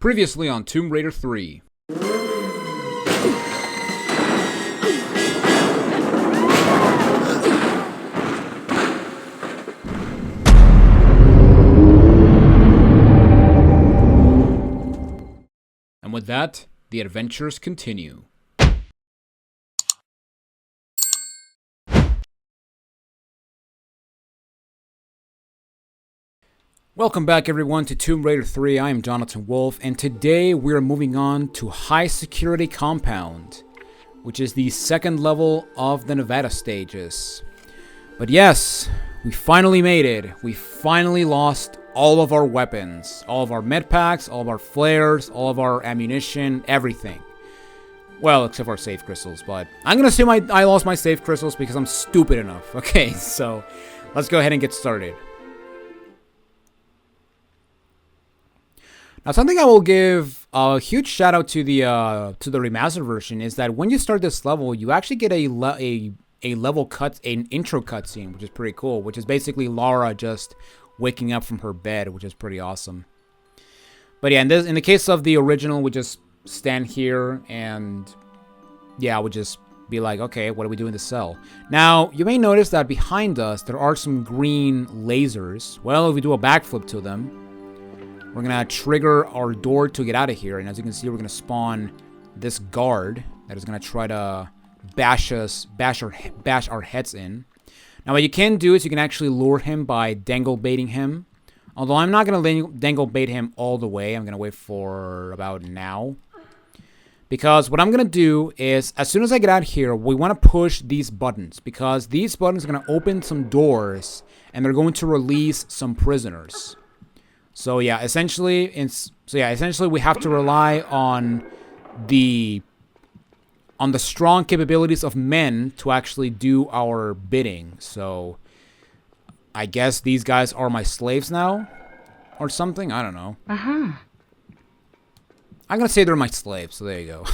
Previously on Tomb Raider 3. And with that, the adventures continue. Welcome back everyone to Tomb Raider 3, I am Jonathan Wolf, and today we are moving on to High Security Compound, which is the second level of the Nevada stages. But yes, we finally made it. We finally lost all of our weapons, all of our med packs, all of our flares, all of our ammunition, everything. Well, except for our save crystals, but I'm gonna assume I lost my save crystals because I'm stupid enough. Okay, so let's go ahead and get started. Now, something I will give a huge shout out to the remastered version is that when you start this level, you actually get a level cut, an intro cutscene, which is pretty cool. Which is basically Lara just waking up from her bed, which is pretty awesome. But yeah, in the case of the original, we just stand here and yeah, we just be like, okay, what do we do in the cell? Now, you may notice that behind us there are some green lasers. Well, if we do a backflip to them, we're gonna trigger our door to get out of here, and as you can see, we're gonna spawn this guard that is gonna try to bash our heads in. Now, what you can do is you can actually lure him by dangle baiting him. Although I'm not gonna dangle bait him all the way. I'm gonna wait for about now, because what I'm gonna do is as soon as I get out here, we want to push these buttons because these buttons are gonna open some doors and they're going to release some prisoners. So yeah, essentially we have to rely on the strong capabilities of men to actually do our bidding. So I guess these guys are my slaves now, or something. I don't know. I'm gonna say they're my slaves. So there you go.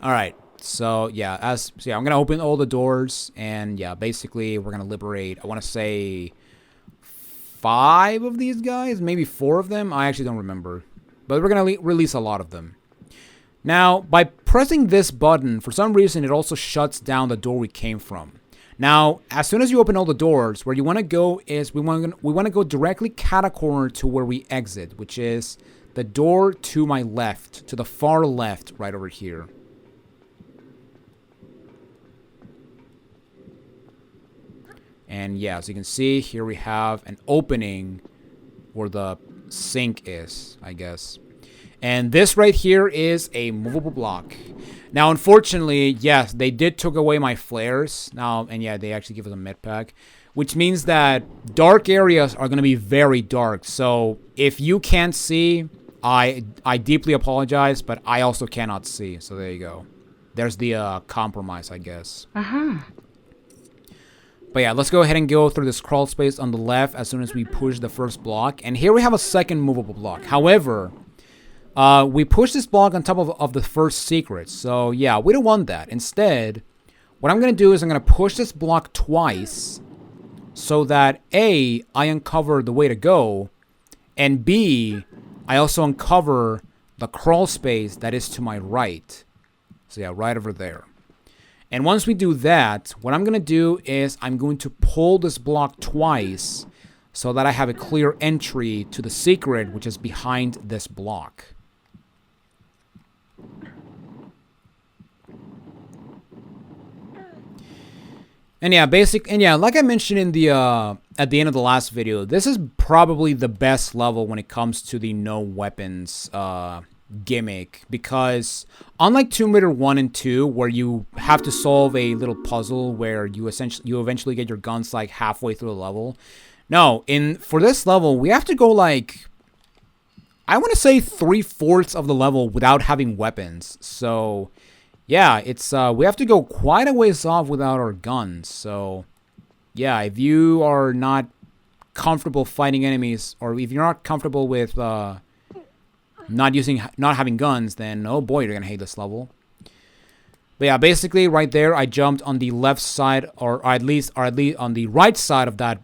All right. So yeah, I'm gonna open all the doors, and yeah, basically we're gonna liberate. I want to say 5 of these guys, maybe 4 of them. I actually don't remember, but we're gonna release a lot of them. Now, by pressing this button, for some reason, it also shuts down the door we came from. Now, as soon as you open all the doors, where you want to go is we want to go directly catacorner to where we exit, which is the door to my left, to the far left, right over here. And yeah, as you can see, here we have an opening where the sink is, I guess. And this right here is a movable block. Now, unfortunately, yes, they did took away my flares. Now, and yeah, they actually give us a med pack, which means that dark areas are going to be very dark. So if you can't see, I deeply apologize, but I also cannot see. So there you go. There's the compromise, I guess. But yeah, let's go ahead and go through this crawl space on the left as soon as we push the first block. And here we have a second movable block. However, we push this block on top of the first secret. So yeah, we don't want that. Instead, what I'm going to do is I'm going to push this block twice so that A, I uncover the way to go, and B, I also uncover the crawl space that is to my right. So yeah, right over there. And once we do that, what I'm going to do is I'm going to pull this block twice so that I have a clear entry to the secret, which is behind this block. And yeah, like I mentioned in the at the end of the last video, this is probably the best level when it comes to the no weapons gimmick, because unlike Tomb Raider 1 and 2, where you have to solve a little puzzle where you eventually get your guns like halfway through the level. No, for this level, we have to go like, I want to say 3/4 of the level without having weapons. So yeah, it's we have to go quite a ways off without our guns. So yeah, if you are not comfortable fighting enemies, or if you're not comfortable with not having guns, then oh boy, you're gonna hate this level. But yeah, basically right there, I jumped on the left side, or at least on the right side of that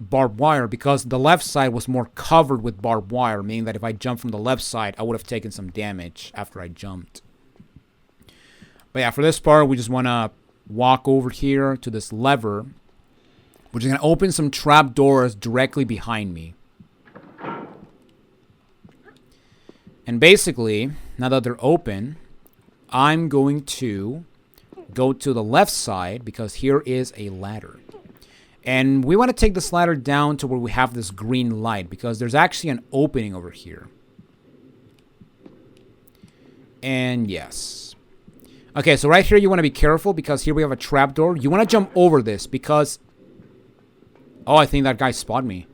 barbed wire because the left side was more covered with barbed wire, meaning that if I jumped from the left side, I would have taken some damage after I jumped. But yeah, for this part, we just want to walk over here to this lever, which is going to open some trap doors directly behind me. And basically, now that they're open, I'm going to go to the left side because here is a ladder. And we want to take this ladder down to where we have this green light because there's actually an opening over here. And yes. Okay, so right here you want to be careful because here we have a trapdoor. You want to jump over this because... Oh, I think that guy spotted me.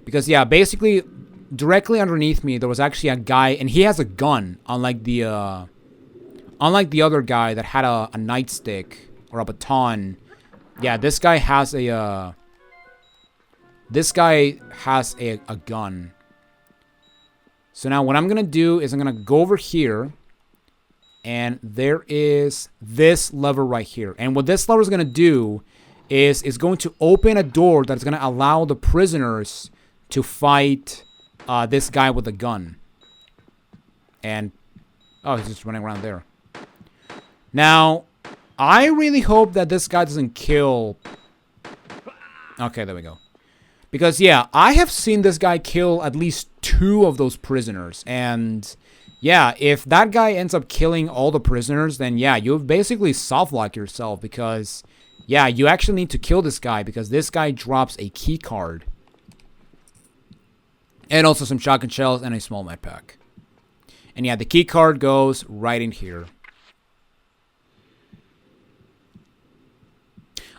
Because, yeah, basically, directly underneath me, there was actually a guy, and he has a gun, unlike the other guy that had a nightstick or a baton. Yeah, this guy has a, gun. So now what I'm going to do is I'm going to go over here, and there is this lever right here. And what this lever is going to do is it's going to open a door that's going to allow the prisoners to fight this guy with a gun. And, oh, he's just running around there. Now, I really hope that this guy doesn't kill... Okay, there we go. Because, yeah, I have seen this guy kill at least 2 of those prisoners. And, yeah, if that guy ends up killing all the prisoners, then, yeah, you've basically soft-locked yourself. Because, yeah, you actually need to kill this guy because this guy drops a key card. And also some shotgun shells and a small med pack. And, yeah, the key card goes right in here.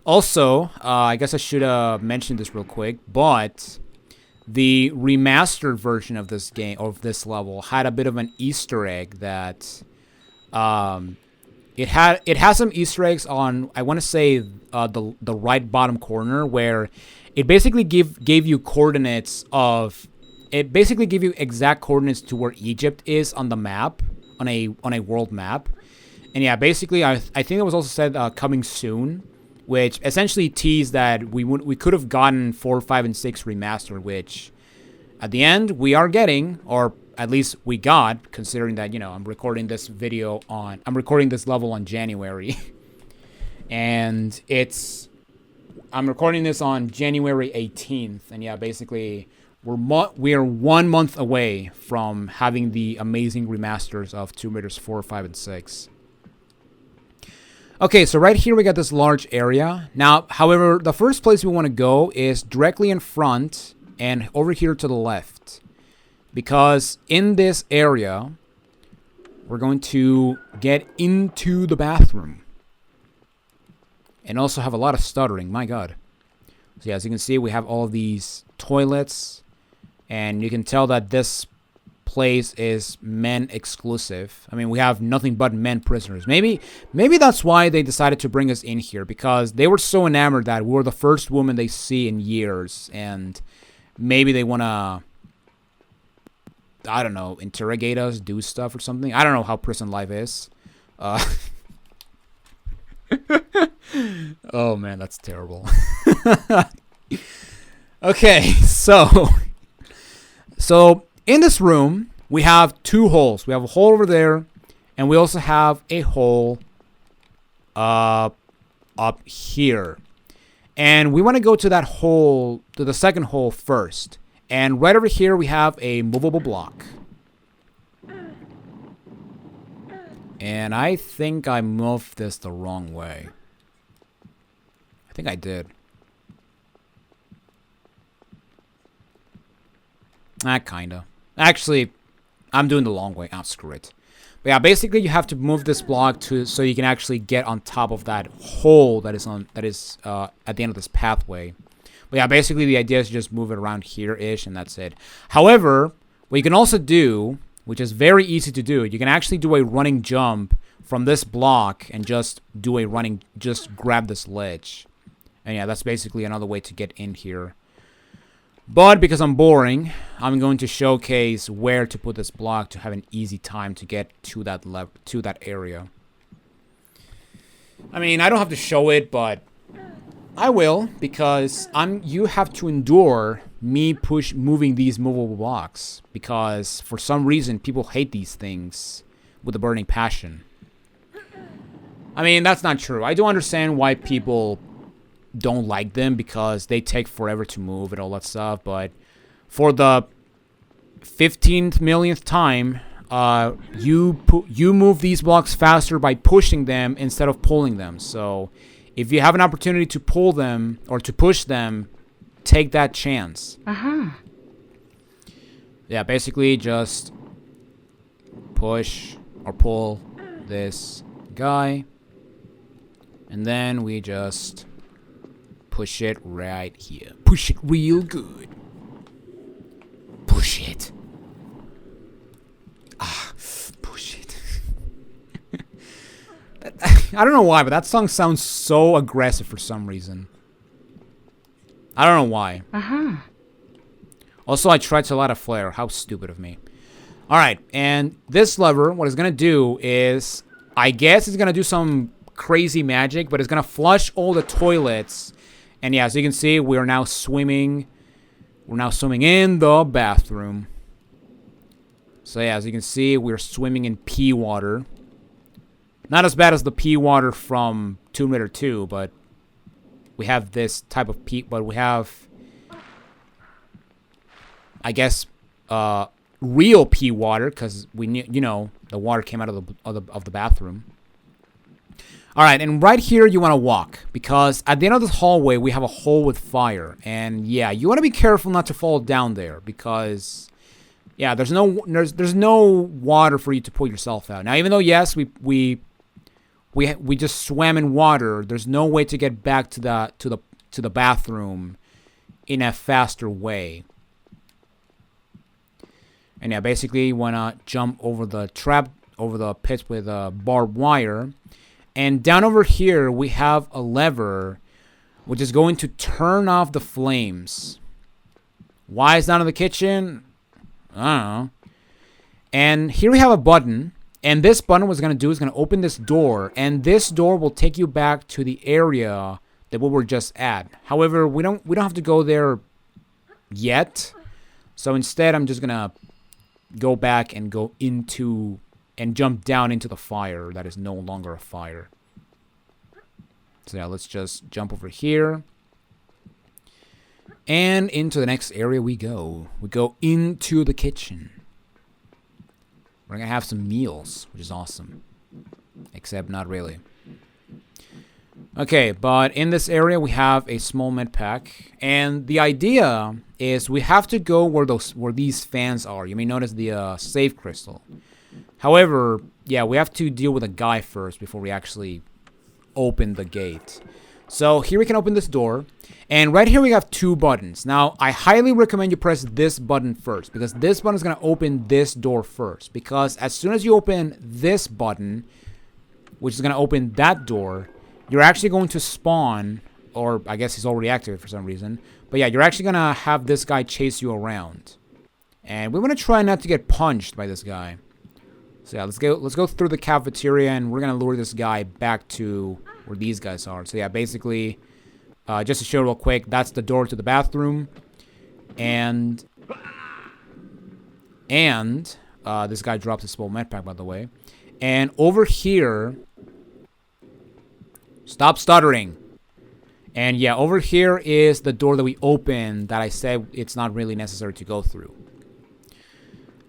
Also, I guess I should mention this real quick, but the remastered version of this game, of this level, had a bit of an Easter egg that it has some Easter eggs on, I want to say, the right bottom corner, where it basically gave you coordinates of, it basically gave you exact coordinates to where Egypt is on the map, on a world map, and yeah, basically I think it was also said coming soon. Which essentially teased that we could have gotten 4, 5, and 6 remastered, which at the end we are getting, or at least we got, considering that, you know, I'm recording this level on January, and I'm recording this on January 18th, and yeah, basically we are 1 month away from having the amazing remasters of Tomb Raiders 4, 5, and 6. Okay, so right here we got this large area. Now, however, the first place we want to go is directly in front and over here to the left. Because in this area, we're going to get into the bathroom. And also have a lot of stuttering, my god. So yeah, as you can see, we have all of these toilets. And you can tell that this place is men exclusive. I mean, we have nothing but men prisoners. Maybe that's why they decided to bring us in here, because they were so enamored that we were the first woman they see in years, and maybe they want to, I don't know, interrogate us, do stuff or something. I don't know how prison life is. Oh man, that's terrible. Okay, so in this room, we have 2 holes. We have a hole over there, and we also have a hole up here. And we want to go to that hole, to the second hole first. And right over here, we have a movable block. And I think I moved this the wrong way. I think I did. Kinda. Actually, I'm doing the long way. Oh, screw it. But yeah, basically you have to move this block so you can actually get on top of that hole that is at the end of this pathway. But yeah, basically the idea is to just move it around here-ish, and that's it. However, what you can also do, which is very easy to do, you can actually do a running jump from this block and just grab this ledge. And yeah, that's basically another way to get in here. But because I'm boring, I'm going to showcase where to put this block to have an easy time to get to that area. I mean, I don't have to show it, but I will, because you have to endure me moving these movable blocks, because for some reason people hate these things with a burning passion. I mean, that's not true. I do understand why people don't like them, because they take forever to move and all that stuff, but for the 15th millionth time, you move these blocks faster by pushing them instead of pulling them. So if you have an opportunity to pull them or to push them, take that chance. Yeah, basically just push or pull this guy, and then we just push it right here. Push it real good. Push it. Push it. I don't know why, but that song sounds so aggressive for some reason. I don't know why. Also, I tried to light a flare. How stupid of me. Alright, and this lever, what it's going to do is, I guess it's going to do some crazy magic, but it's going to flush all the toilets. And yeah, as you can see, we are now swimming. We're now swimming in the bathroom. So yeah, as you can see, we're swimming in pee water. Not as bad as the pee water from Tomb Raider 2, but we have this type of pee, but we have, I guess, real pee water, because you know, the water came out of the bathroom. All right, and right here you want to walk, because at the end of this hallway we have a hole with fire, and yeah, you want to be careful not to fall down there, because yeah, there's no water for you to pull yourself out. Now, even though yes, we just swam in water, there's no way to get back to the bathroom in a faster way. And yeah, basically you want to jump over the pits with barbed wire. And down over here, we have a lever, which is going to turn off the flames. Why it's not in the kitchen? I don't know. And here we have a button. And this button, what it's going to do is going to open this door. And this door will take you back to the area that we were just at. However, we don't have to go there yet. So instead, I'm just going to go back and go into and jump down into the fire that is no longer a fire. So yeah, let's just jump over here. And into the next area we go. We go into the kitchen. We're going to have some meals, which is awesome. Except not really. Okay, but in this area we have a small med pack. And the idea is we have to go where these fans are. You may notice the save crystal. However, yeah, we have to deal with a guy first before we actually open the gate. So here we can open this door. And right here we have two buttons. Now, I highly recommend you press this button first, because this button is going to open this door first. Because as soon as you open this button, which is going to open that door, you're actually going to spawn, or I guess he's already activated for some reason. But yeah, you're actually going to have this guy chase you around. And we want to try not to get punched by this guy. So yeah, let's go through the cafeteria, and we're going to lure this guy back to where these guys are. So yeah, basically, just to show real quick, that's the door to the bathroom. And this guy drops a small med pack, by the way. And over here, stop stuttering. And yeah, over here is the door that we opened that I said it's not really necessary to go through.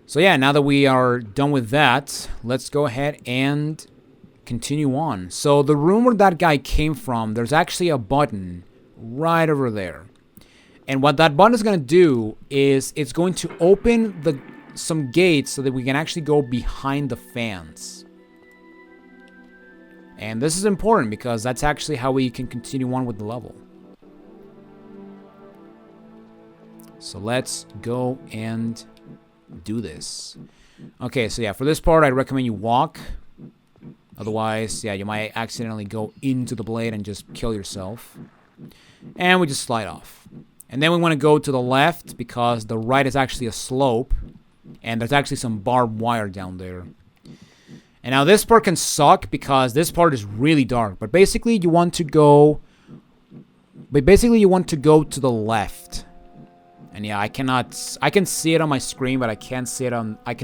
So yeah, now that we are done with that, let's go ahead and continue on. So the room where that guy came from, there's actually a button right over there. And what that button is going to do is it's going to open some gates so that we can actually go behind the fans. And this is important because that's actually how we can continue on with the level. So let's go and do this. Okay, so yeah, for this part, I'd recommend you walk. Otherwise, yeah, you might accidentally go into the blade and just kill yourself. And we just slide off. And then we want to go to the left because the right is actually a slope. And there's actually some barbed wire down there. And now this part can suck because this part is really dark. But basically, you want to go But basically, you want to go to the left. And yeah, I can see it on my screen, but I can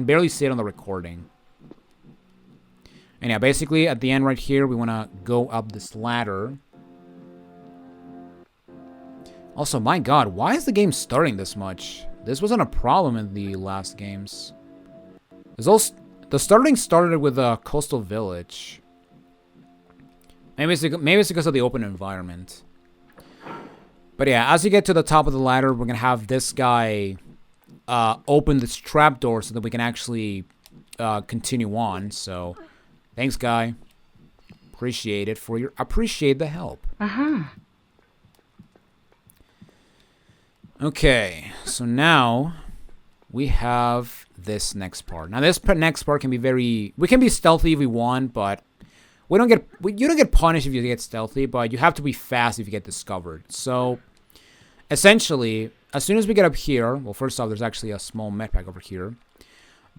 barely see it on the recording. And yeah, basically, at the end right here, we want to go up this ladder. Also, my god, why is the game starting this much? This wasn't a problem in the last games. The starting started with a coastal village. Maybe it's because of the open environment. But yeah, as you get to the top of the ladder, we're going to have this guy open this trapdoor so that we can actually continue on. So, thanks, guy. Appreciate the help. Okay, so now we have this next part. Now this next part can be we can be stealthy if we want, but you don't get punished if you get stealthy, but you have to be fast if you get discovered. So essentially, as soon as we get up here, well, first off, there's actually a small med pack over here.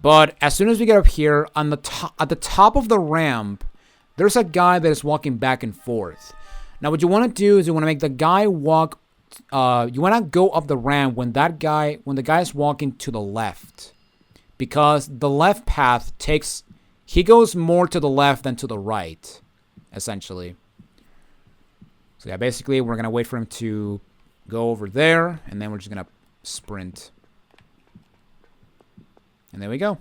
But as soon as we get up here, at the top of the ramp, there's a guy that is walking back and forth. Now what you want to do is you want to make the guy walk. You want to go up the ramp when the guy is walking to the left, because the left path he goes more to the left than to the right, essentially. So yeah, basically we're gonna wait for him to go over there, and then we're just gonna sprint, and there we go.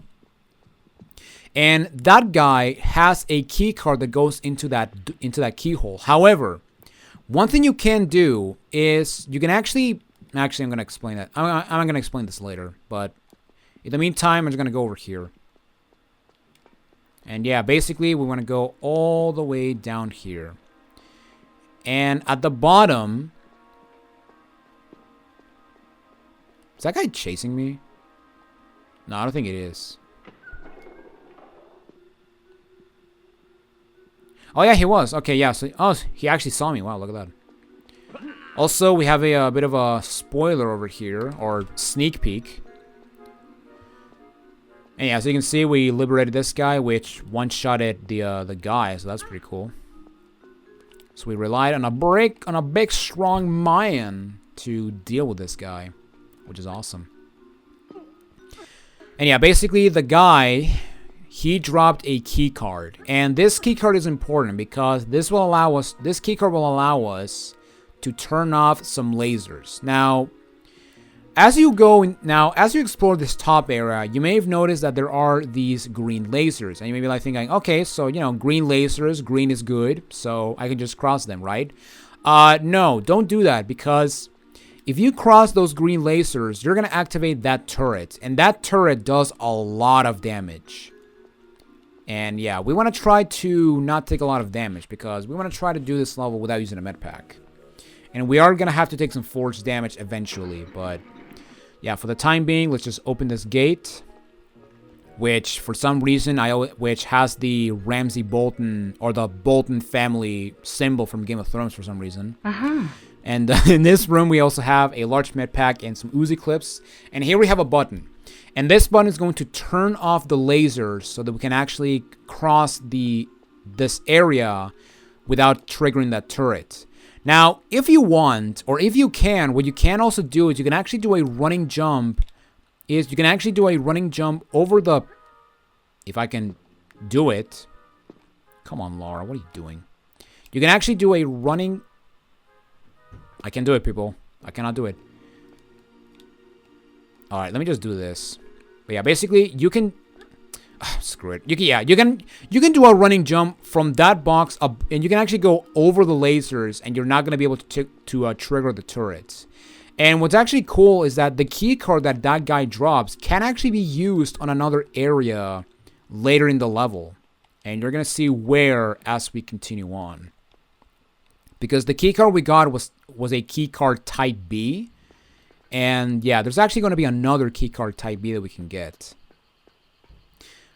And that guy has a key card that goes into that keyhole. However, one thing you can do is you can actually I'm going to explain that. I'm going to explain this later, but in the meantime, I'm just going to go over here. And yeah, basically, we want to go all the way down here. And at the bottom... Is that guy chasing me? No, I don't think it is. Oh, yeah, he was. Okay, yeah. So, he actually saw me. Wow, look at that. Also, we have a bit of a spoiler over here, or sneak peek. And yeah, so you can see we liberated this guy, which one-shotted the guy, so that's pretty cool. So we relied on a big, strong Mayan to deal with this guy, which is awesome. And yeah, basically the guy... He dropped a key card, and this key card is important because this key card will allow us to turn off some lasers. Now, as you explore this top area, you may have noticed that there are these green lasers, and you may be like thinking, okay, so green lasers, green is good, so I can just cross them, right? No, don't do that, because if you cross those green lasers, you're gonna activate that turret, and that turret does a lot of damage. And yeah, we want to try to not take a lot of damage because we want to try to do this level without using a med pack. And we are going to have to take some force damage eventually, but yeah, for the time being, let's just open this gate, which for some reason, which has the Ramsay Bolton, or the Bolton family symbol from Game of Thrones for some reason. And in this room, we also have a large med pack and some Uzi clips. And here we have a button. And this button is going to turn off the lasers so that we can actually cross this area without triggering that turret. Now, if you want, or if you can, what you can also do is you can actually do a running jump. You can actually do a running jump over the... If I can do it. Come on, Laura, what are you doing? You can actually do a running... I can do it, people. I cannot do it. Alright, let me just do this. But yeah, basically, you can... screw it. You can do a running jump from that box up, and you can actually go over the lasers, and you're not going to be able to trigger the turrets. And what's actually cool is that the key card that guy drops can actually be used on another area later in the level. And you're going to see where as we continue on. Because the key card we got was a Keycard Type B. And yeah, there's actually going to be another Keycard Type B that we can get.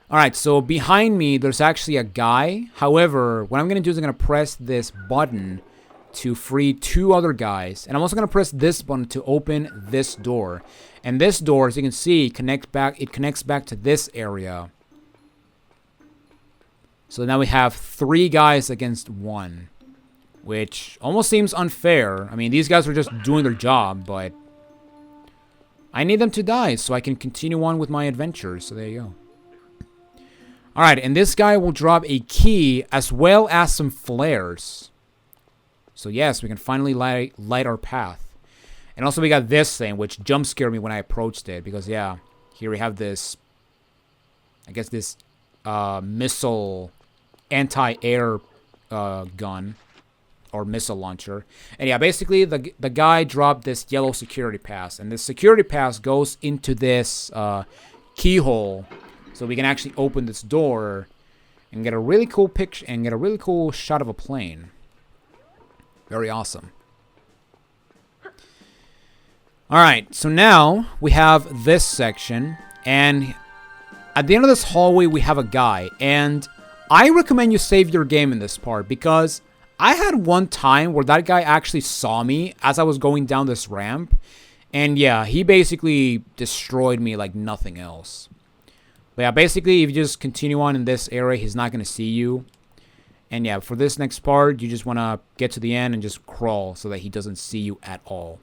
Alright, so behind me, there's actually a guy. However, what I'm going to do is I'm going to press this button to free two other guys. And I'm also going to press this button to open this door. And this door, as you can see, it connects back to this area. So now we have 3 guys against 1. which almost seems unfair. I mean, these guys are just doing their job, but I need them to die so I can continue on with my adventures. So there you go. Alright, and this guy will drop a key as well as some flares. So yes, we can finally light our path. And also we got this thing, which jump scared me when I approached it. Because yeah, here we have this, I guess this missile anti-air gun. Or missile launcher. And yeah, basically the guy dropped this yellow security pass. And this security pass goes into this keyhole. So we can actually open this door and get a really cool picture and get a really cool shot of a plane. Very awesome. Alright, so now we have this section. And at the end of this hallway, we have a guy. And I recommend you save your game in this part because I had one time where that guy actually saw me as I was going down this ramp. And yeah, he basically destroyed me like nothing else. But yeah, basically, if you just continue on in this area, he's not going to see you. And yeah, for this next part, you just want to get to the end and just crawl so that he doesn't see you at all.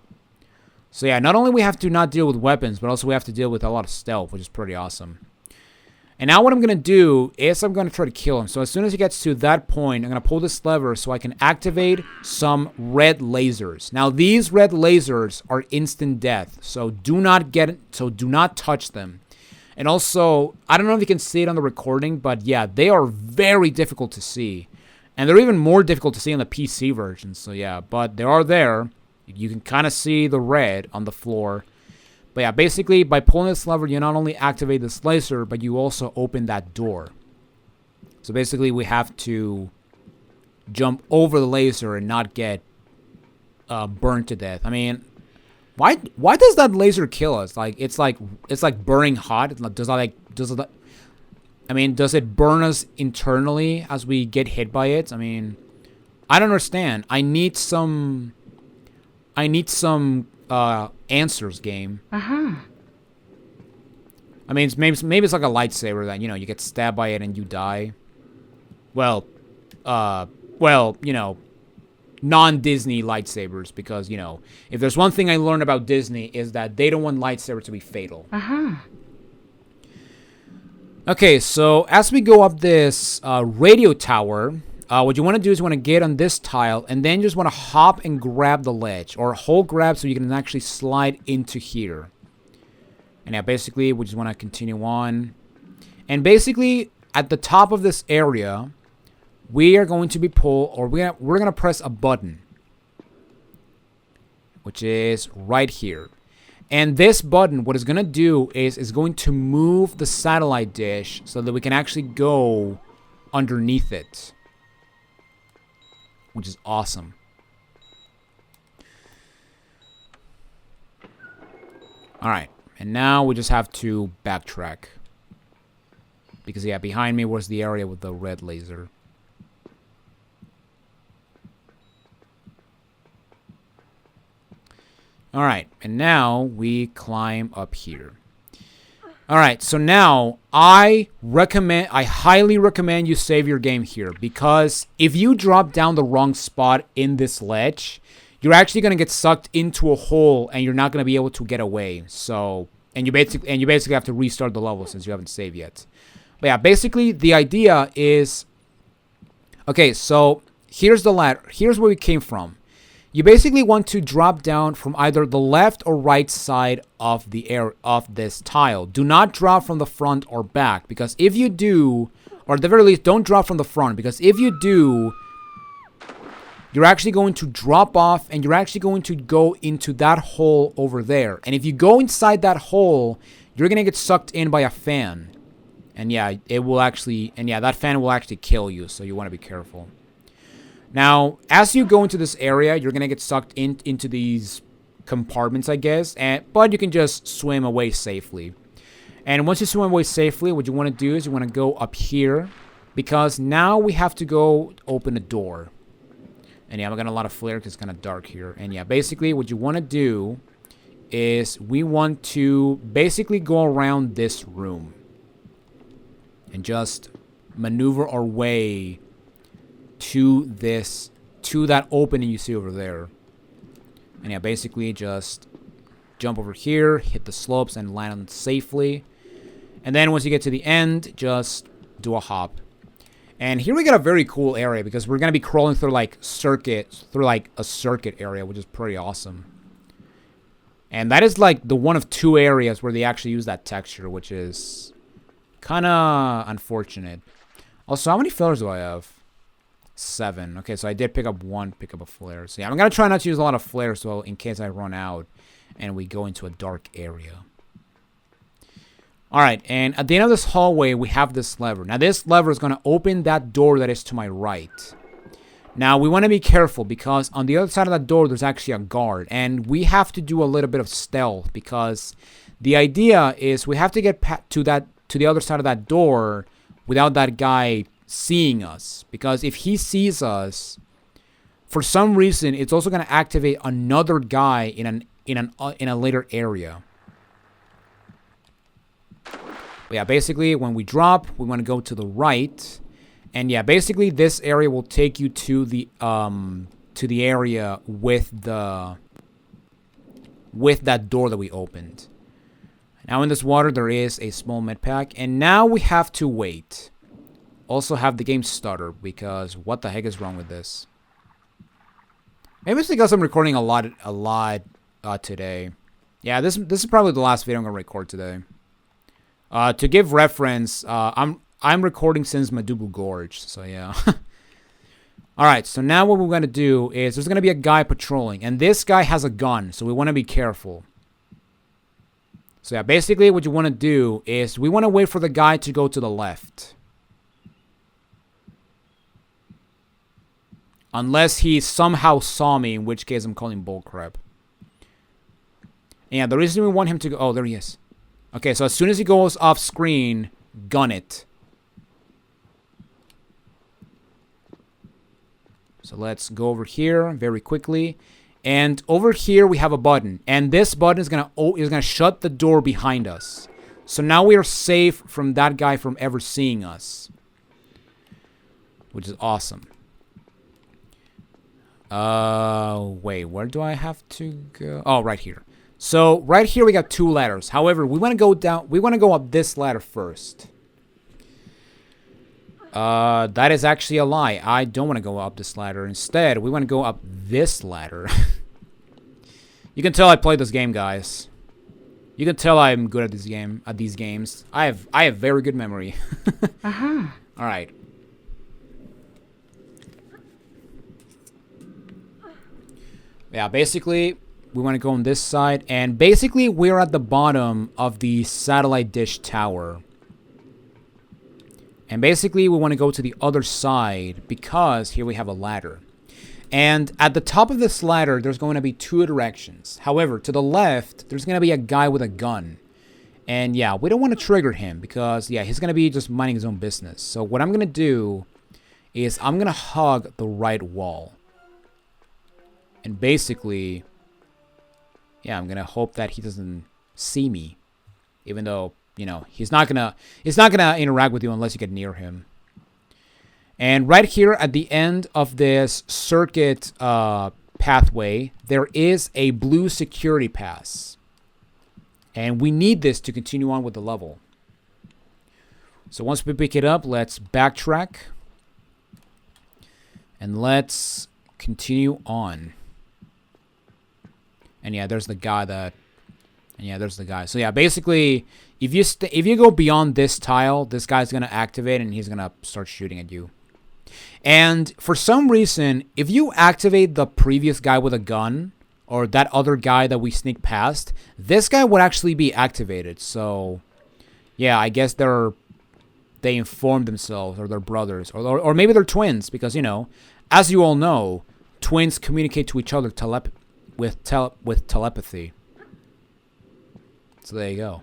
So yeah, not only we have to not deal with weapons, but also we have to deal with a lot of stealth, which is pretty awesome. And now what I'm going to do is I'm going to try to kill him. So as soon as he gets to that point, I'm going to pull this lever so I can activate some red lasers. Now these red lasers are instant death. So do not touch them. And also, I don't know if you can see it on the recording, but yeah, they are very difficult to see. And they're even more difficult to see on the PC version. So yeah, but they are there. You can kind of see the red on the floor. But yeah, basically, by pulling this lever, you not only activate this laser, but you also open that door. So basically, we have to jump over the laser and not get burned to death. I mean, why does that laser kill us? Like it's like burning hot. Does it burn us internally as we get hit by it? I mean, I don't understand. I need some answers, game. Uh-huh. I mean, maybe it's like a lightsaber that, you get stabbed by it and you die. Well, non-Disney lightsabers, because, if there's one thing I learned about Disney is that they don't want lightsabers to be fatal. Uh-huh. Okay, so as we go up this radio tower, what you want to do is you want to get on this tile and then just want to hop and grab the ledge, or hold grab so you can actually slide into here. And yeah, basically we just want to continue on. And basically at the top of this area, we are going to be we're going to press a button, which is right here. And this button, what it's going to do is going to move the satellite dish so that we can actually go underneath it, which is awesome. Alright, and now we just have to backtrack. Because yeah, behind me was the area with the red laser. Alright, and now we climb up here. Alright, so now I highly recommend you save your game here, because if you drop down the wrong spot in this ledge, you're actually going to get sucked into a hole and you're not going to be able to get away. So, and you basically have to restart the level since you haven't saved yet. But yeah, basically the idea is, okay, so here's the ladder. Here's where we came from. You basically want to drop down from either the left or right side of this tile. Do not drop from the front or back, because if you do, or at the very least, don't drop from the front, because if you do, you're actually going to drop off and you're actually going to go into that hole over there. And if you go inside that hole, you're going to get sucked in by a fan. And yeah, that fan will actually kill you, so you want to be careful. Now, as you go into this area, you're going to get sucked into these compartments, I guess. But you can just swim away safely. And once you swim away safely, what you want to do is you want to go up here, because now we have to go open a door. And yeah, I'm getting a lot of flare because it's kind of dark here. And yeah, basically what you want to do is we want to basically go around this room and just maneuver our way to this to that opening you see over there. And yeah, basically just jump over here, hit the slopes, and land on it safely. And then once you get to the end, just do a hop. And here we get a very cool area because we're going to be crawling through like a circuit area, which is pretty awesome. And that is like the one of two areas where they actually use that texture, which is kind of unfortunate. Also, how many flares do I have? 7. Okay, so I did pick up a flare. So yeah, I'm going to try not to use a lot of flares so in case I run out and we go into a dark area. Alright, and at the end of this hallway, we have this lever. Now, this lever is going to open that door that is to my right. Now, we want to be careful because on the other side of that door, there's actually a guard. And we have to do a little bit of stealth because the idea is we have to get to the other side of that door without that guy seeing us. Because if he sees us, for some reason, it's also going to activate another guy in a later area. But yeah, basically, when we drop, we want to go to the right. And yeah, basically, this area will take you to the area with that door that we opened. Now in this water, there is a small med pack. And now we have to wait. Also have the game stutter because what the heck is wrong with this? Maybe it's because I'm recording a lot today. Yeah, this is probably the last video I'm going to record today. To give reference, I'm recording since Movable Gorge, so yeah. Alright, so now what we're going to do is there's going to be a guy patrolling, and this guy has a gun, so we want to be careful. So yeah, basically what you want to do is we want to wait for the guy to go to the left. Unless he somehow saw me, in which case I'm calling bullcrap. And yeah, the reason we want him to go... Oh, there he is. Okay, so as soon as he goes off screen, gun it. So let's go over here very quickly. And over here we have a button. And this button is gonna shut the door behind us. So now we are safe from that guy from ever seeing us. Which is awesome. Wait, where do I have to go? Oh, right here. So, right here we got 2 ladders. However, we want to go down. We want to go up this ladder first. That is actually a lie. I don't want to go up this ladder. Instead, we want to go up this ladder. You can tell I played this game, guys. You can tell I'm good at this game. At these games, I have very good memory. All right. Yeah, basically, we want to go on this side, and basically we're at the bottom of the satellite dish tower. And basically we want to go to the other side because here we have a ladder. And at the top of this ladder, there's going to be 2 directions. However, to the left, there's going to be a guy with a gun. And yeah, we don't want to trigger him because, yeah, he's going to be just minding his own business. So what I'm going to do is I'm going to hug the right wall. And basically... yeah, I'm gonna hope that he doesn't see me, even though, you know, he's not gonna interact with you unless you get near him. And right here at the end of this circuit pathway, there is a blue security pass, and we need this to continue on with the level. So once we pick it up, let's backtrack, and let's continue on. And yeah, there's the guy that... and yeah, there's the guy. So yeah, basically, if you go beyond this tile, this guy's going to activate and he's going to start shooting at you. And for some reason, if you activate the previous guy with a gun, or that other guy that we sneak past, this guy would actually be activated. So yeah, I guess they informed themselves, or they're brothers, or maybe they're twins, because, you know, as you all know, twins communicate to each other with telepathy. So there you go.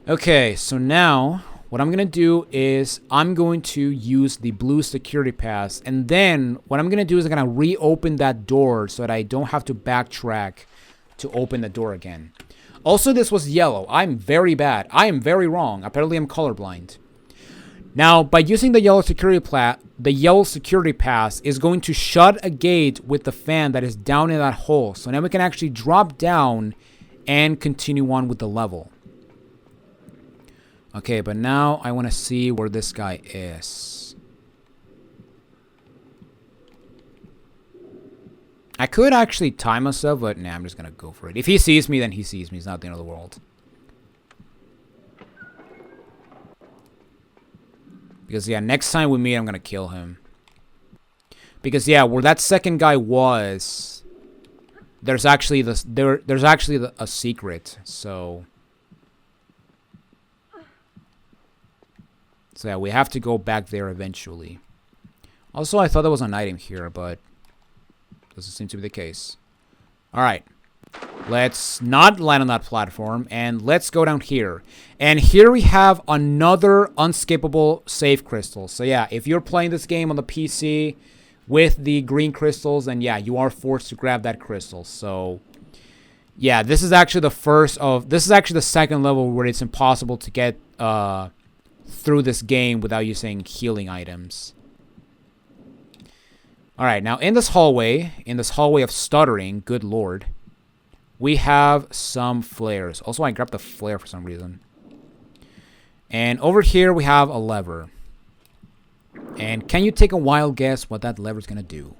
Okay, so now what I'm going to do is I'm going to use the blue security pass, and then what I'm going to do is I'm going to reopen that door so that I don't have to backtrack to open the door again. Also, this was yellow. I'm very bad. I am very wrong. Apparently, I'm colorblind. Now, by using the yellow security pass is going to shut a gate with the fan that is down in that hole. So now we can actually drop down and continue on with the level. Okay, but now I want to see where this guy is. I could actually time myself, but nah, I'm just going to go for it. If he sees me, then he sees me. It's not the end of the world. Because, yeah, next time we meet, I'm going to kill him. Because, yeah, where that second guy was, there's actually a secret. So, yeah, we have to go back there eventually. Also, I thought there was an item here, but doesn't seem to be the case. All right. Let's not land on that platform, and let's go down here. And here we have another unskippable save crystal. So yeah, if you're playing this game on the PC with the green crystals, then yeah, you are forced to grab that crystal. So yeah, this is actually the second level where it's impossible to get through this game without using healing items. All right, now in this hallway of stuttering, good lord, we have some flares. Also, I grabbed the flare for some reason. And over here, we have a lever. And can you take a wild guess what that lever is going to do?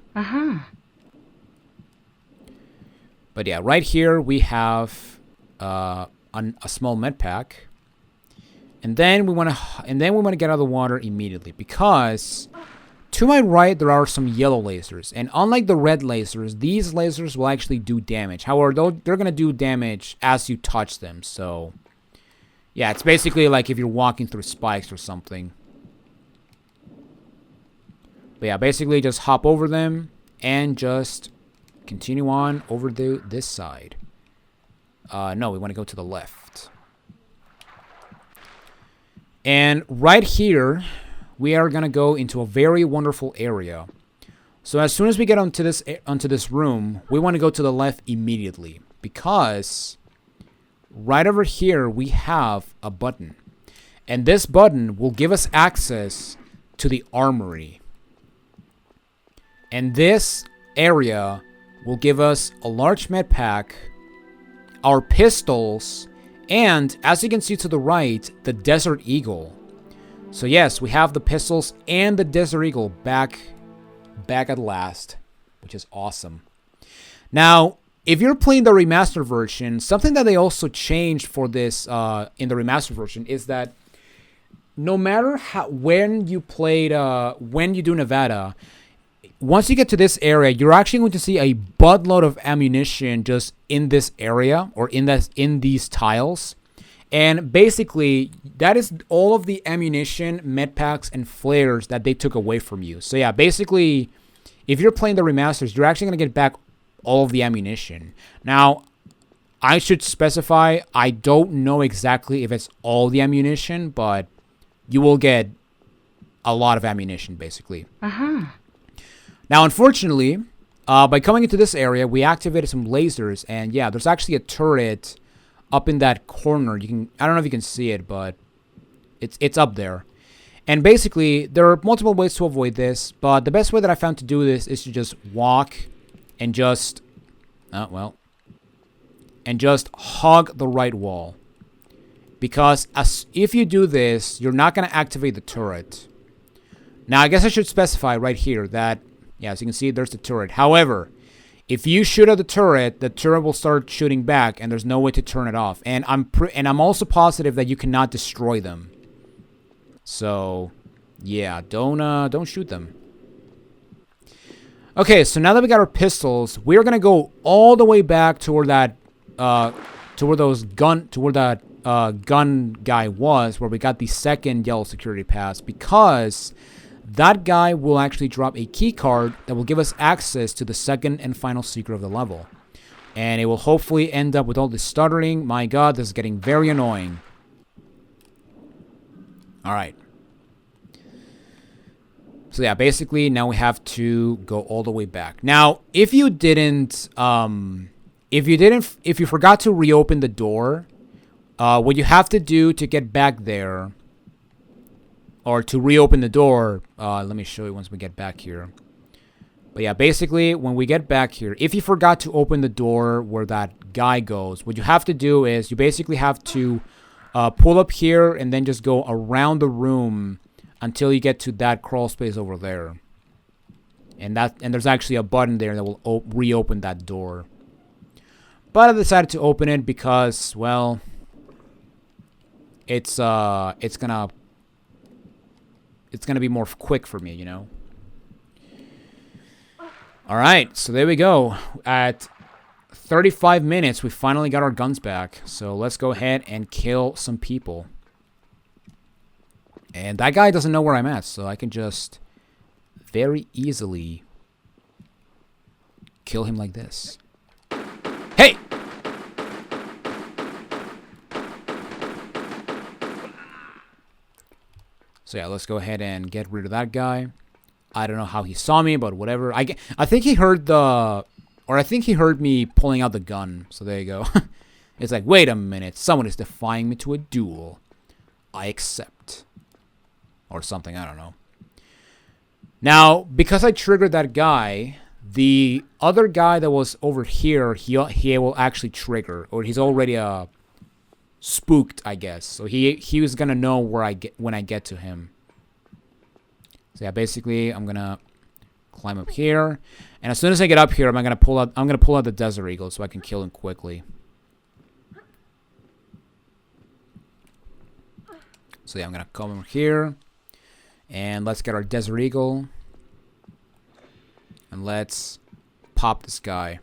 But yeah, right here, we have a small med pack. And then we want to get out of the water immediately. Because to my right, there are some yellow lasers. And unlike the red lasers, these lasers will actually do damage. However, they're going to do damage as you touch them. So, yeah, it's basically like if you're walking through spikes or something. But yeah, basically just hop over them and just continue on over this side. No, we want to go to the left. And right here, we are going to go into a very wonderful area. So as soon as we get onto this room, we want to go to the left immediately. Because right over here, we have a button. And this button will give us access to the Armory. And this area will give us a large med pack, our pistols, and as you can see to the right, the Desert Eagle. So yes, we have the pistols and the Desert Eagle back at last, which is awesome. Now, if you're playing the remastered version, something that they also changed for this in the remastered version is that no matter when you do Nevada, once you get to this area, you're actually going to see a buttload of ammunition just in this area or in these tiles. And basically, that is all of the ammunition, med packs, and flares that they took away from you. So yeah, basically, if you're playing the remasters, you're actually going to get back all of the ammunition. Now, I should specify, I don't know exactly if it's all the ammunition, but you will get a lot of ammunition, basically. Now, unfortunately, by coming into this area, we activated some lasers, and yeah, there's actually a turret up in that corner. I don't know if you can see it, but it's up there. And basically, there are multiple ways to avoid this, but the best way that I found to do this is to just walk and just hug the right wall. Because if you do this, you're not going to activate the turret. Now, I guess I should specify right here that, yeah, as you can see, there's the turret. However, if you shoot at the turret will start shooting back, and there's no way to turn it off. And I'm also positive that you cannot destroy them. So, yeah, don't shoot them. Okay, so now that we got our pistols, we're gonna go all the way back to where that gun guy was, where we got the second yellow security pass, because that guy will actually drop a key card that will give us access to the second and final secret of the level. And it will hopefully end up with all this stuttering. My god, this is getting very annoying. Alright. So yeah, basically now we have to go all the way back. Now, if you forgot to reopen the door, what you have to do to get back there or to reopen the door, let me show you once we get back here. But yeah, basically, when we get back here, if you forgot to open the door where that guy goes, what you have to do is you basically have to pull up here and then just go around the room until you get to that crawl space over there. And there's actually a button there that will reopen that door. But I decided to open it because, well, it's gonna be more quick for me, you know. All right, so there we go. At 35 minutes, we finally got our guns back. So let's go ahead and kill some people. And that guy doesn't know where I'm at, so I can just very easily kill him like this. Hey! So yeah, let's go ahead and get rid of that guy. I don't know how he saw me, but whatever. I think he heard I think he heard me pulling out the gun. So there you go. It's like, wait a minute, someone is defying me to a duel. I accept. Or something, I don't know. Now, because I triggered that guy, the other guy that was over here, he will actually trigger, or he's already spooked, I guess. So he was gonna know when I get to him. So yeah, basically I'm gonna climb up here, and as soon as I get up here, I'm gonna pull out the Desert Eagle so I can kill him quickly. So yeah, I'm gonna come over here. And let's get our Desert Eagle. And let's pop this guy.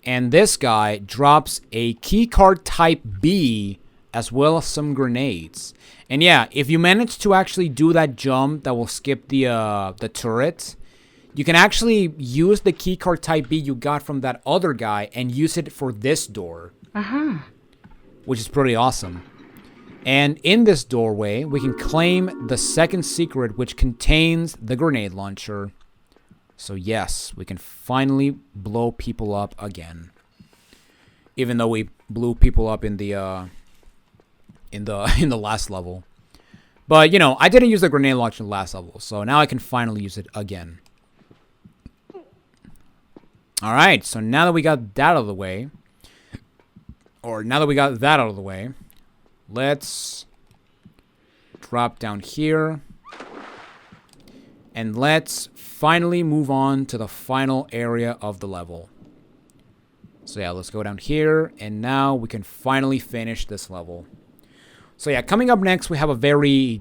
And this guy drops a Keycard Type B as well as some grenades. And yeah, if you manage to actually do that jump that will skip the turret, you can actually use the Keycard Type B you got from that other guy and use it for this door. Which is pretty awesome. And in this doorway, we can claim the second secret, which contains the grenade launcher. So yes, we can finally blow people up again. Even though we blew people up in the last level. But you know, I didn't use the grenade launcher in the last level, so now I can finally use it again. All right, so now that we got that out of the way, let's drop down here. And let's finally move on to the final area of the level. So yeah, let's go down here. And now we can finally finish this level. So yeah, coming up next, we have a very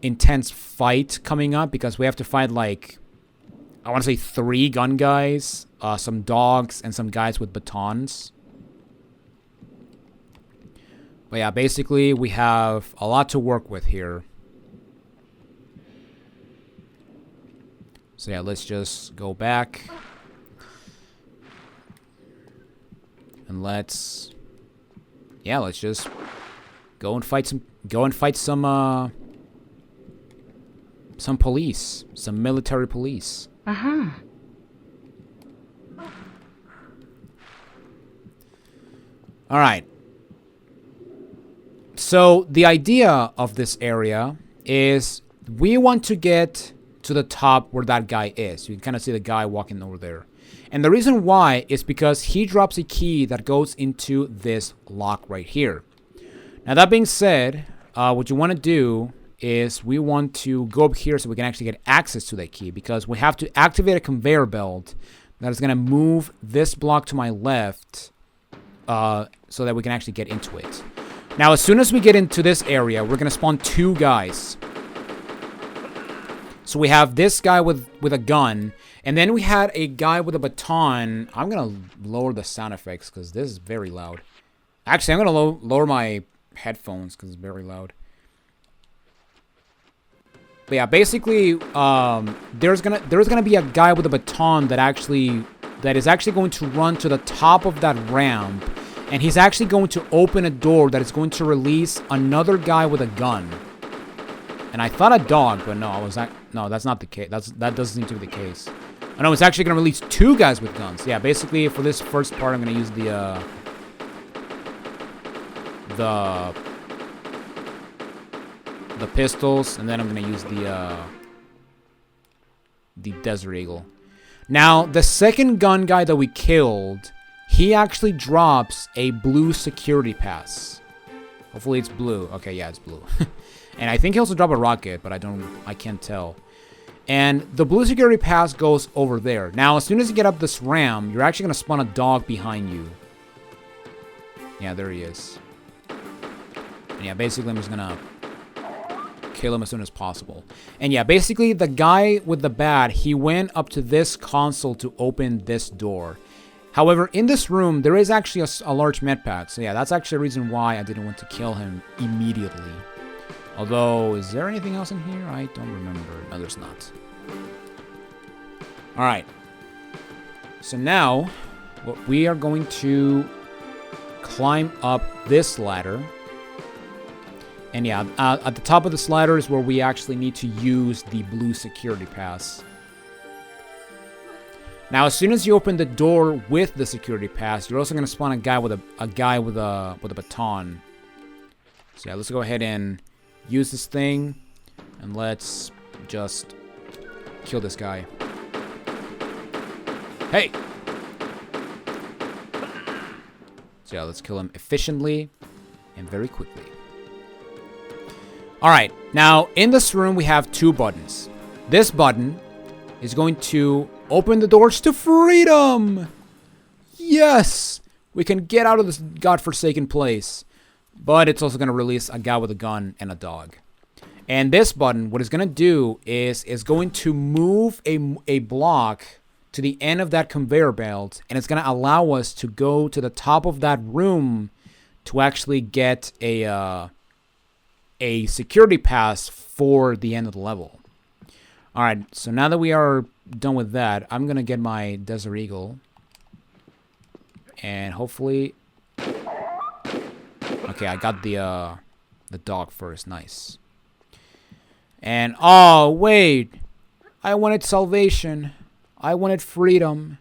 intense fight coming up. Because we have to fight like, I want to say 3 gun guys, some dogs, and some guys with batons. But yeah, basically, we have a lot to work with here. So yeah, let's just go back. And let's just go and fight some police, some military police. All right. So the idea of this area is we want to get to the top where that guy is. You can kind of see the guy walking over there. And the reason why is because he drops a key that goes into this lock right here. Now that being said, what you want to do is we want to go up here so we can actually get access to that key, because we have to activate a conveyor belt that is going to move this block to my left so that we can actually get into it. Now, as soon as we get into this area, we're going to spawn 2 guys. So we have this guy with a gun, and then we had a guy with a baton. I'm going to lower the sound effects because this is very loud. Actually, I'm going to lower my headphones because it's very loud. But yeah, basically, there's gonna be a guy with a baton that is actually going to run to the top of that ramp. And he's actually going to open a door that is going to release another guy with a gun. And I thought a dog, but no, that's not the case. That doesn't seem to be the case. Oh no, it's actually going to release 2 guys with guns. Yeah, basically for this first part, I'm going to use the the pistols, and then I'm gonna use the Desert Eagle. Now, the second gun guy that we killed, he actually drops a blue security pass. Hopefully it's blue. Okay, yeah, it's blue. And I think he also dropped a rocket, but I can't tell. And the blue security pass goes over there. Now, as soon as you get up this ramp, you're actually gonna spawn a dog behind you. Yeah, there he is. And yeah, basically I'm just gonna kill him as soon as possible. And yeah, basically the guy with the bat, he went up to this console to open this door. However, in this room, there is actually a large med pack. So yeah, that's actually a reason why I didn't want to kill him immediately. Although, is there anything else in here? I don't remember. No, there's not. Alright. So now, we are going to climb up this ladder. And yeah, at the top of this ladder is where we actually need to use the blue security pass. Now, as soon as you open the door with the security pass, you're also going to spawn a guy with a baton. So yeah, let's go ahead and use this thing, and let's just kill this guy. Hey! So yeah, let's kill him efficiently and very quickly. Alright, now in this room we have two buttons. This button is going to open the doors to freedom! Yes! We can get out of this godforsaken place. But it's also going to release a guy with a gun and a dog. And this button, what it's going to do is going to move a block to the end of that conveyor belt. And it's going to allow us to go to the top of that room to actually get a security pass for the end of the level. Alright, so now that we are done with that, I'm going to get my Desert Eagle. And hopefully... Okay, I got the dog first. Nice. And, oh, wait. I wanted salvation. I wanted freedom.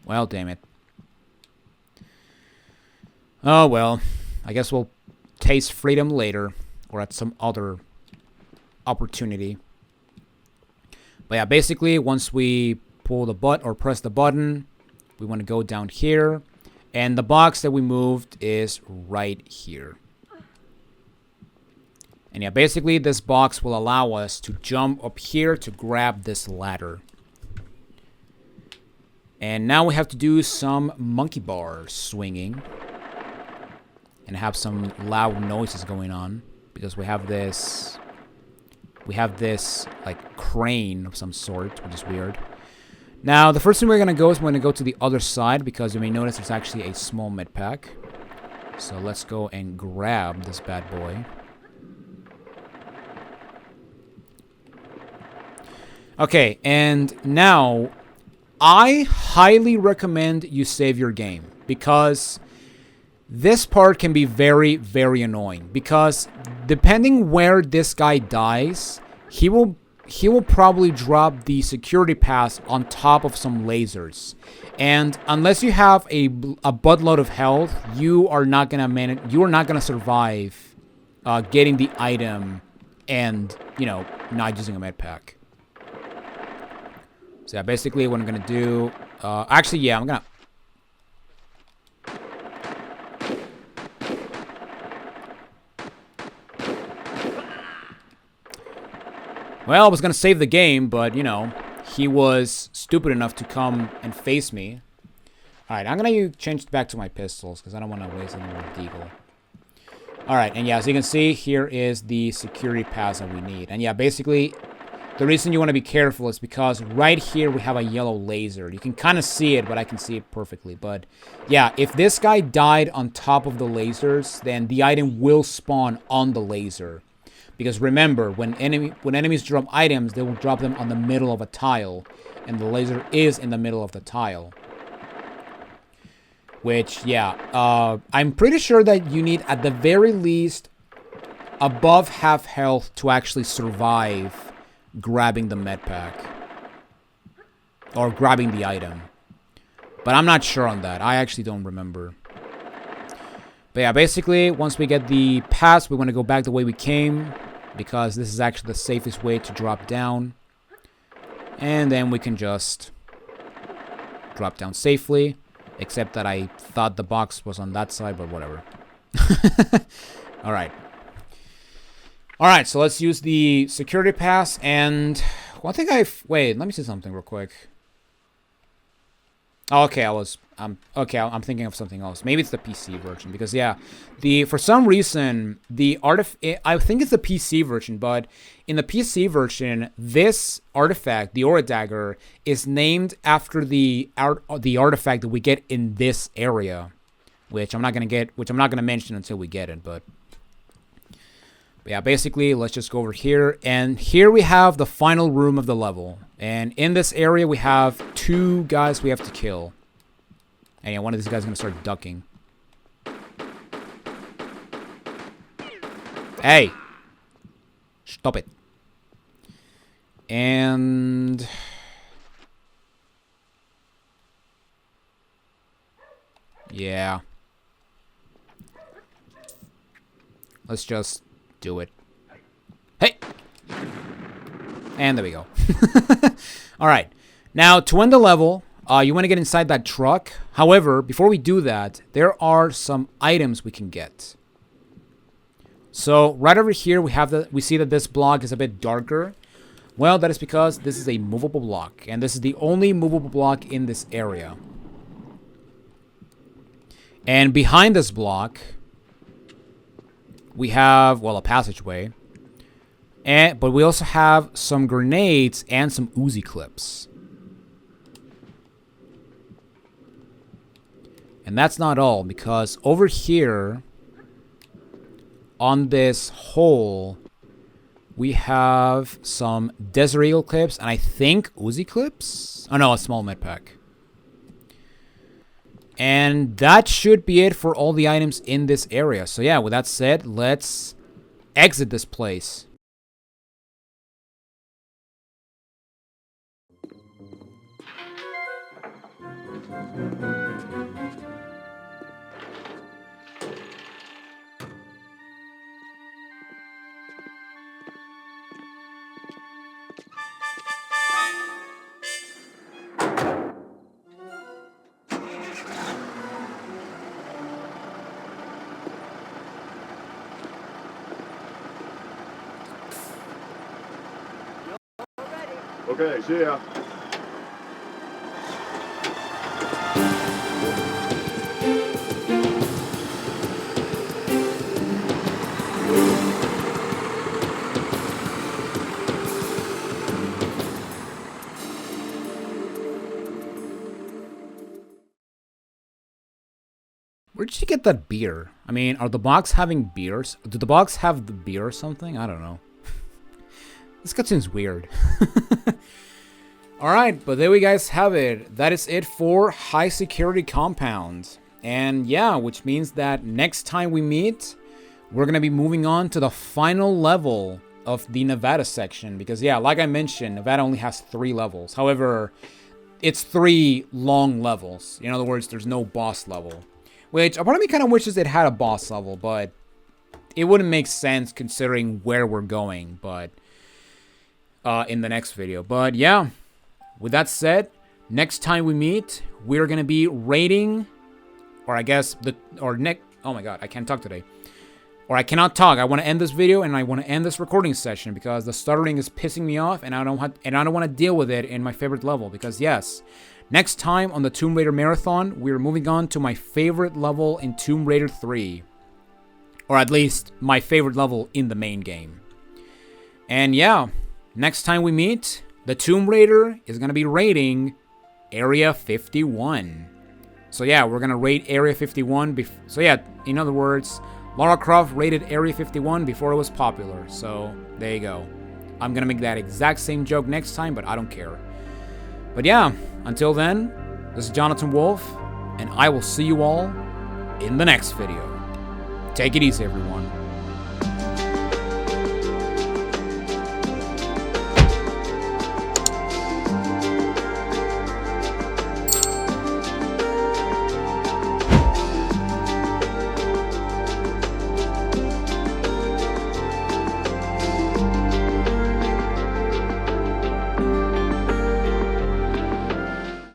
Well, damn it. Oh, well. I guess we'll taste freedom later. Or at some other opportunity. But yeah, basically, once we pull the button or press the button, we want to go down here. And the box that we moved is right here. And yeah, basically this box will allow us to jump up here to grab this ladder. And now we have to do some monkey bar swinging. And have some loud noises going on. Because we have this... like, crane of some sort, which is weird. Now, the first thing we're going to go is we're going to go to the other side, because you may notice there's actually a small med pack. So let's go and grab this bad boy. Okay, and now, I highly recommend you save your game, because this part can be very, very annoying. Because depending where this guy dies, he will probably drop the security pass on top of some lasers. And unless you have a buttload of health, you are not gonna survive getting the item and, you know, not using a med pack. So yeah, basically what I'm gonna do, actually, yeah, I'm gonna... Well, I was gonna save the game, but, you know, he was stupid enough to come and face me. Alright, I'm gonna change back to my pistols, because I don't want to waste any more deagle. Alright, and yeah, as you can see, here is the security pass that we need. And yeah, basically, the reason you want to be careful is because right here we have a yellow laser. You can kind of see it, but I can see it perfectly. But yeah, if this guy died on top of the lasers, then the item will spawn on the laser. Because remember, when enemies drop items, they will drop them on the middle of a tile. And the laser is in the middle of the tile. Which, yeah, I'm pretty sure that you need, at the very least, above half health to actually survive grabbing the med pack. Or grabbing the item. But I'm not sure on that. I actually don't remember. But yeah, basically, once we get the pass, we want to go back the way we came, because this is actually the safest way to drop down. And then we can just drop down safely, except that I thought the box was on that side, but whatever. Alright. Alright, so let's use the security pass, and one thing wait, let me see something real quick. Oh, okay, I'm thinking of something else. Maybe it's the PC version, because yeah, for some reason I think it's the PC version, but in the PC version, this artifact, the Aura Dagger, is named after the artifact that we get in this area, which I'm not gonna mention until we get it, but yeah, basically, let's just go over here, and here we have the final room of the level. And in this area, we have 2 guys we have to kill. And yeah, one of these guys is going to start ducking. Hey! Stop it. And... yeah. Let's just do it. Hey! And there we go. Alright. Now, to end the level, you want to get inside that truck. However, before we do that, there are some items we can get. So, right over here, we see that this block is a bit darker. Well, that is because this is a movable block, and this is the only movable block in this area. And behind this block, we have, well, a passageway. But we also have some grenades and some Uzi clips. And that's not all, because over here, on this hole, we have some Desert Eagle clips, and I think Uzi clips? Oh no, a small med pack. And that should be it for all the items in this area. So yeah, with that said, let's exit this place. Okay, see ya. Where did you get that beer? I mean, are the box having beers? Do the box have the beer or something? I don't know. This cutscene's weird. Alright, but there we guys have it. That is it for High Security Compound. And yeah, which means that next time we meet, we're going to be moving on to the final level of the Nevada section. Because yeah, like I mentioned, Nevada only has 3 levels. However, it's 3 long levels. In other words, there's no boss level. Which, a part of me kind of wishes it had a boss level, but it wouldn't make sense considering where we're going, but in the next video. But yeah, with that said, next time we meet, we're going to be raiding, or I guess, oh my god, I can't talk today. Or I cannot talk. I want to end this video, and I want to end this recording session, because the stuttering is pissing me off, and I don't want to deal with it in my favorite level, because yes, next time on the Tomb Raider Marathon, we're moving on to my favorite level in Tomb Raider 3. Or at least, my favorite level in the main game. And yeah, next time we meet, the Tomb Raider is going to be raiding Area 51. So yeah, we're going to raid Area 51. So yeah, in other words, Lara Croft raided Area 51 before it was popular. So there you go. I'm going to make that exact same joke next time, but I don't care. But yeah, until then, this is Jonathan Wolf, and I will see you all in the next video. Take it easy, everyone.